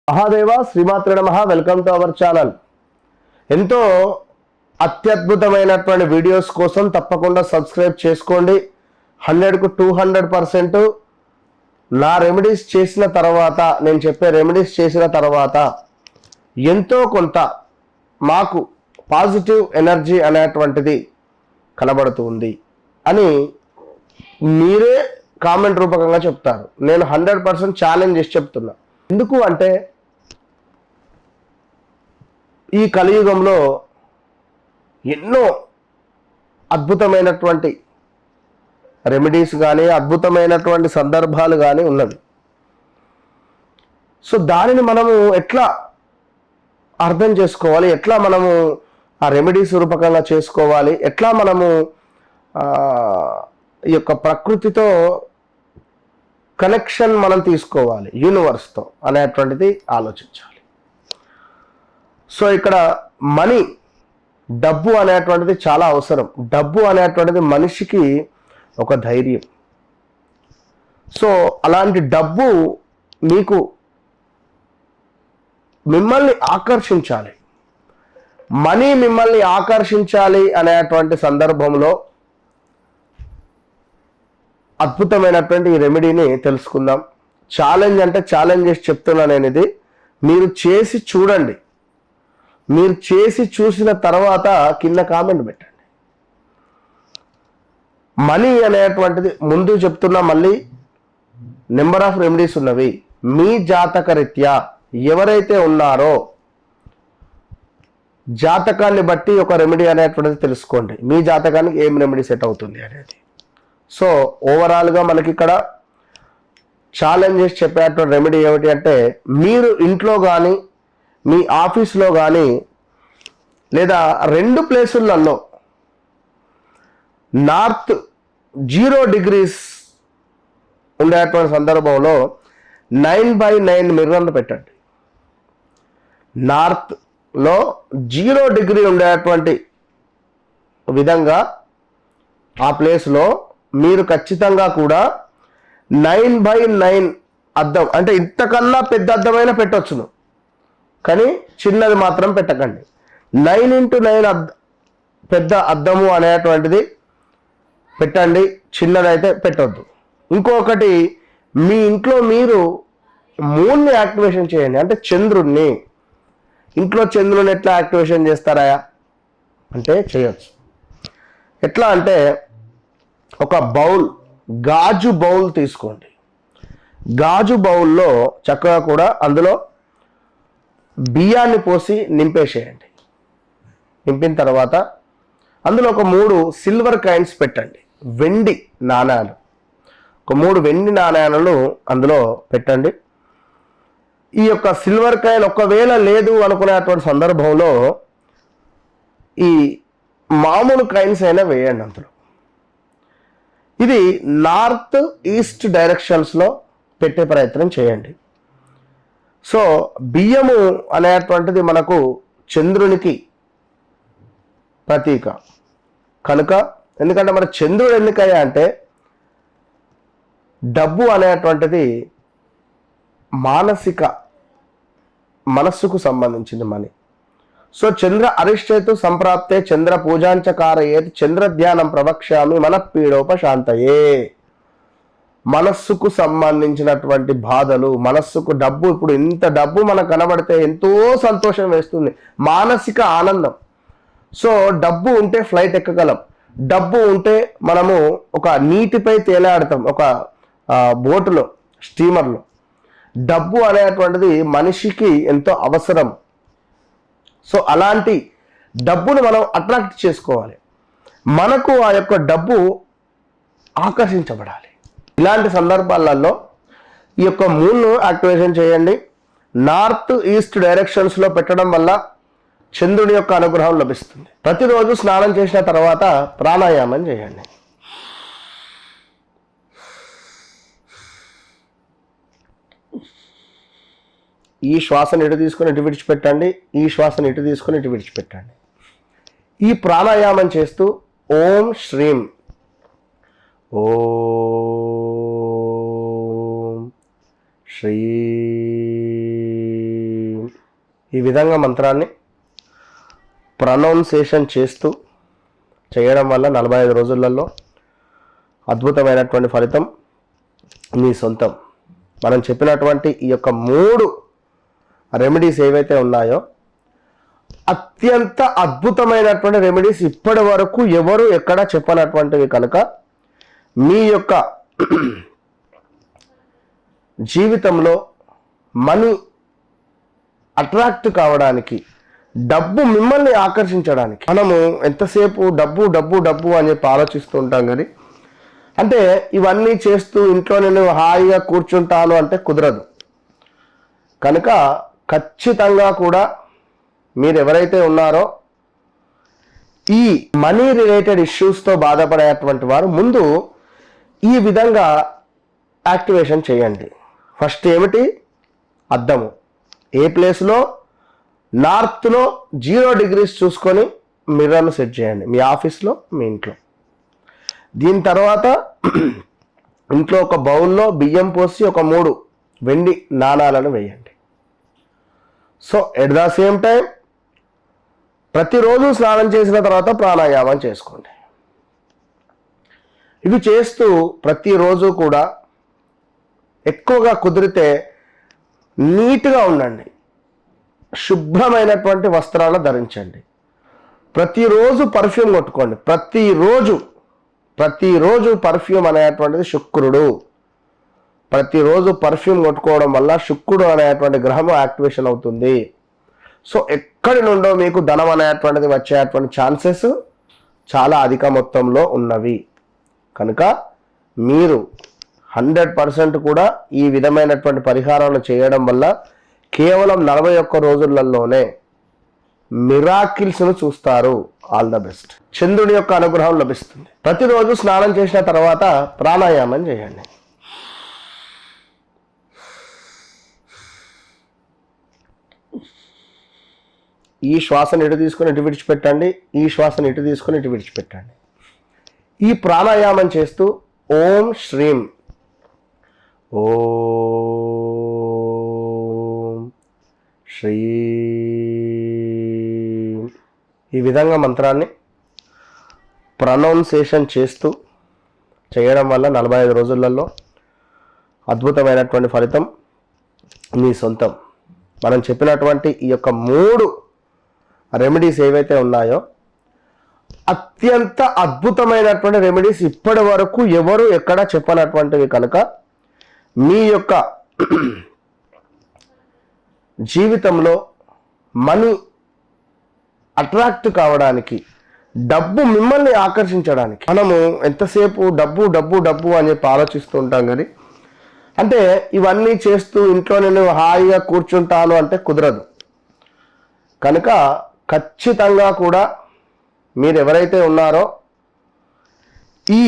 మహాదేవ శ్రీమాత్రే నమః. Welcome to our channel. ఎంతో అత్యద్భుతమైనటువంటి వీడియోస్ కోసం తప్పకుండా సబ్స్క్రైబ్ చేసుకోండి. 100కు 200% నా రెమెడీస్ చేసిన తర్వాత, నేను చెప్పే రెమెడీస్ చేసిన తర్వాత ఎంతో కొంత మాకు పాజిటివ్ ఎనర్జీ అనేటువంటిది కనబడుతుంది అని మీరే కామెంట్ రూపకంగా చెప్తారు. నేను 100% ఛాలెంజ్ చేసి చెప్తున్నా. ఎందుకు అంటే ఈ కలియుగంలో ఎన్నో అద్భుతమైనటువంటి రెమెడీస్ కానీ అద్భుతమైనటువంటి సందర్భాలు కానీ ఉన్నవి. సో దానిని మనము ఎట్లా అర్థం చేసుకోవాలి, ఎట్లా మనము ఆ రెమెడీస్ రూపకంగా చేసుకోవాలి, ఎట్లా మనము ఈ యొక్క ప్రకృతితో కనెక్షన్ మనం తీసుకోవాలి, యూనివర్స్తో అనేటువంటిది ఆలోచించాలి. సో ఇక్కడ మనీ, డబ్బు అనేటువంటిది చాలా అవసరం. డబ్బు అనేటువంటిది మనిషికి ఒక ధైర్యం. సో అలాంటి డబ్బు మీకు మిమ్మల్ని ఆకర్షించాలి, మనీ మిమ్మల్ని ఆకర్షించాలి అనేటువంటి సందర్భంలో అద్భుతమైనటువంటి ఈ రెమెడీని తెలుసుకుందాం. ఛాలెంజ్ అంటే ఛాలెంజ్ చేసి చెప్తున్నా నేను. ఇది మీరు చేసి చూడండి. మీరు చేసి చూసిన తర్వాత కింద కామెంట్ పెట్టండి. మనీ అనేటువంటిది ముందు చెప్తున్నా, మళ్ళీ నెంబర్ ఆఫ్ రెమెడీస్ ఉన్నవి. మీ జాతక రీత్యా ఎవరైతే ఉన్నారో జాతకాన్ని బట్టి ఒక రెమెడీ అనేటువంటిది తెలుసుకోండి. మీ జాతకానికి ఏం రెమెడీ సెట్ అవుతుంది అనేది. సో ఓవరాల్గా మనకి ఇక్కడ ఛాలెంజ్ చేసి చెప్పేటువంటి రెమెడీ ఏమిటి అంటే, మీరు ఇంట్లో కానీ మీ ఆఫీస్లో కానీ లేదా 2 ప్లేసులలో నార్త్ 0 degrees ఉండేటువంటి సందర్భంలో 9x9 మిర్రర్ను పెట్టండి. నార్త్లో 0 degree ఉండేటువంటి విధంగా ఆ ప్లేస్లో మీరు ఖచ్చితంగా కూడా 9x9 అద్దం, అంటే ఇంతకన్నా పెద్ద అద్దమైనా పెట్టవచ్చును, కానీ చిన్నది మాత్రం పెట్టకండి. 9x9 పెద్ద అద్దము అనేటువంటిది పెట్టండి, చిన్నదైతే పెట్టొద్దు. ఇంకొకటి, మీ ఇంట్లో మీరు మూన్ని యాక్టివేషన్ చేయండి, అంటే చంద్రుణ్ణి. ఇంట్లో చంద్రుని ఎట్లా యాక్టివేషన్ చేస్తారా అంటే చేయొచ్చు. ఎట్లా అంటే ఒక బౌల్, గాజు బౌల్ తీసుకోండి. గాజు బౌల్లో చక్కగా కూడా అందులో బియ్యాన్ని పోసి నింపేసేయండి. నింపిన తర్వాత అందులో ఒక 3 సిల్వర్ కాయిన్స్ పెట్టండి, వెండి నాణాలు. ఒక 3 వెండి నాణాలను అందులో పెట్టండి. ఈ యొక్క సిల్వర్ కాయిన్ ఒకవేళ లేదు అనుకునేటువంటి సందర్భంలో ఈ మామూలు కాయిన్స్ అయినా వేయండి అందులో. ఇది నార్త్ ఈస్ట్ డైరెక్షన్స్లో పెట్టే ప్రయత్నం చేయండి. సో బియ్యము అనేటువంటిది మనకు చంద్రునికి ప్రతీక కనుక, ఎందుకంటే మన చంద్రుడు ఎందుకయ్యా అంటే డబ్బు అనేటువంటిది మనస్సుకు సంబంధించింది మనీ. సో చంద్ర అరిష్టేతు సంప్రాప్తే చంద్ర పూజాంచకారయేత్ చంద్ర ధ్యానం ప్రవక్ష్యామి మనఃపీడోపశాంతయే. మనస్సుకు సంబంధించినటువంటి బాధలు, మనస్సుకు డబ్బు, ఇప్పుడు ఇంత డబ్బు మనకు కనబడితే ఎంతో సంతోషం వేస్తుంది, మానసిక ఆనందం. సో డబ్బు ఉంటే ఫ్లైట్ ఎక్కగలం, డబ్బు ఉంటే మనము ఒక నీటిపై తేలాడతాం, ఒక బోటులో, స్టీమర్లో. డబ్బు అనేటువంటిది మనిషికి ఎంతో అవసరం. సో అలాంటి డబ్బును మనం అట్రాక్ట్ చేసుకోవాలి, మనకు ఆ యొక్క డబ్బు ఆకర్షించబడాలి. ఇలాంటి సందర్భాలలో ఈ యొక్క మూన్ను యాక్టివేషన్ చేయండి. నార్త్ ఈస్ట్ డైరెక్షన్స్లో పెట్టడం వల్ల చంద్రుని యొక్క అనుగ్రహం లభిస్తుంది. ప్రతిరోజు స్నానం చేసిన తర్వాత ప్రాణాయామం చేయండి. ఈ శ్వాసను ఇటు తీసుకొని ఇటు విడిచిపెట్టండి, ఈ శ్వాసను ఇటు తీసుకొని ఇటు విడిచిపెట్టండి. ఈ ప్రాణాయామం చేస్తూ ఓం శ్రీం, ఓం శ్రీ ఈ విధంగా మంత్రాన్ని ప్రొనౌన్సియేషన్ చేస్తూ చేయడం వల్ల 45 రోజులలో అద్భుతమైనటువంటి ఫలితం మీ సొంతం. మనం చెప్పినటువంటి ఈ యొక్క 3 రెమెడీస్ ఏవైతే ఉన్నాయో అత్యంత అద్భుతమైనటువంటి రెమెడీస్ ఇప్పటి వరకు ఎవరు ఎక్కడ చెప్పనటువంటివి కనుక మీ యొక్క జీవితంలో మనీ అట్రాక్ట్ కావడానికి, డబ్బు మిమ్మల్ని ఆకర్షించడానికి, మనము ఎంతసేపు డబ్బు డబ్బు డబ్బు అని చెప్పి ఆలోచిస్తూ ఉంటాం. కానీ అంటే ఇవన్నీ చేస్తూ ఇంట్లో నేను హాయిగా కూర్చుంటాను అంటే కుదరదు. కనుక ఖచ్చితంగా కూడా మీరు ఎవరైతే ఉన్నారో ఈ మనీ రిలేటెడ్ ఇష్యూస్తో బాధపడేటువంటి వారు ముందు ఈ విధంగా యాక్టివేషన్ చేయండి. ఫస్ట్ ఏమిటి? అద్దము. ఏ ప్లేస్లో? నార్త్లో 0 degrees చూసుకొని మిర్రర్ను సెట్ చేయండి, మీ ఆఫీస్లో, మీ ఇంట్లో. దీని తర్వాత ఇంట్లో ఒక బౌల్లో బియ్యం పోసి ఒక 3 వెండి నాణాలను వేయండి. So at the same time ప్రతిరోజు స్నానం చేసిన తర్వాత ప్రాణాయామం చేసుకోండి. ఇవి చేస్తూ ప్రతిరోజు కూడా ఎక్కువగా కుదిరితే నీట్గా ఉండండి, శుభ్రమైనటువంటి వస్త్రాలను ధరించండి. ప్రతిరోజు పర్ఫ్యూమ్ కొట్టుకోండి. ప్రతిరోజు పర్ఫ్యూమ్ అనేటువంటిది శుక్రుడు. ప్రతిరోజు పర్ఫ్యూమ్ కొట్టుకోవడం వల్ల శుక్రుడు అనేటువంటి గ్రహం యాక్టివేషన్ అవుతుంది. సో ఎక్కడి నుండో మీకు ధనం అనేటువంటిది వచ్చేటువంటి ఛాన్సెస్ చాలా అధిక మొత్తంలో ఉన్నవి. కనుక మీరు 100% కూడా ఈ విధమైనటువంటి పరిహారాలు చేయడం వల్ల కేవలం 41 రోజులలోనే మిరాకిల్స్ను చూస్తారు. All the best. చంద్రుడి యొక్క అనుగ్రహం లభిస్తుంది. ప్రతిరోజు స్నానం చేసిన తర్వాత ప్రాణాయామం చేయండి. ఈ శ్వాసను ఇటు తీసుకొని ఇటు విడిచిపెట్టండి, ఈ శ్వాసను ఇటు తీసుకొని ఇటు విడిచిపెట్టండి. ఈ ప్రాణాయామం చేస్తూ ఓం శ్రీం, ఓం శ్రీ, ఈ విధంగా మంత్రాన్ని ప్రొనౌన్సియేషన్ చేస్తూ చేయడం వల్ల 45 రోజులలో అద్భుతమైనటువంటి ఫలితం మీ సొంతం. మనం చెప్పినటువంటి ఈ యొక్క 3 రెమెడీస్ ఏవైతే ఉన్నాయో అత్యంత అద్భుతమైనటువంటి రెమెడీస్ ఇప్పటి వరకు ఎవరు ఎక్కడ చెప్పనటువంటివి కనుక మీ యొక్క జీవితంలో మనీ అట్రాక్ట్ కావడానికి, డబ్బు మిమ్మల్ని ఆకర్షించడానికి, మనము ఎంతసేపు డబ్బు డబ్బు డబ్బు అని చెప్పి ఆలోచిస్తూ ఉంటాం. కానీ అంటే ఇవన్నీ చేస్తూ ఇంట్లో నేను హాయిగా కూర్చుంటాను అంటే కుదరదు. కనుక ఖచ్చితంగా కూడా మీరు ఎవరైతే ఉన్నారో ఈ